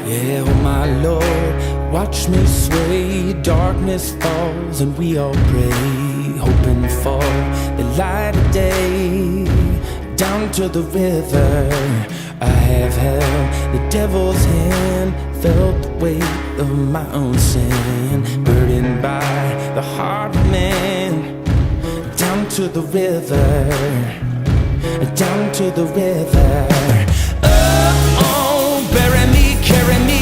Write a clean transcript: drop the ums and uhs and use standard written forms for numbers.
Yeah, oh my Lord, watch me sway. Darkness falls and we all pray, hoping for the light of day. Down to the river I have held the devil's hand, felt the weight of my own sin, burdened by the heart of man. Down to the river, down to the river. Oh, bury me, carry me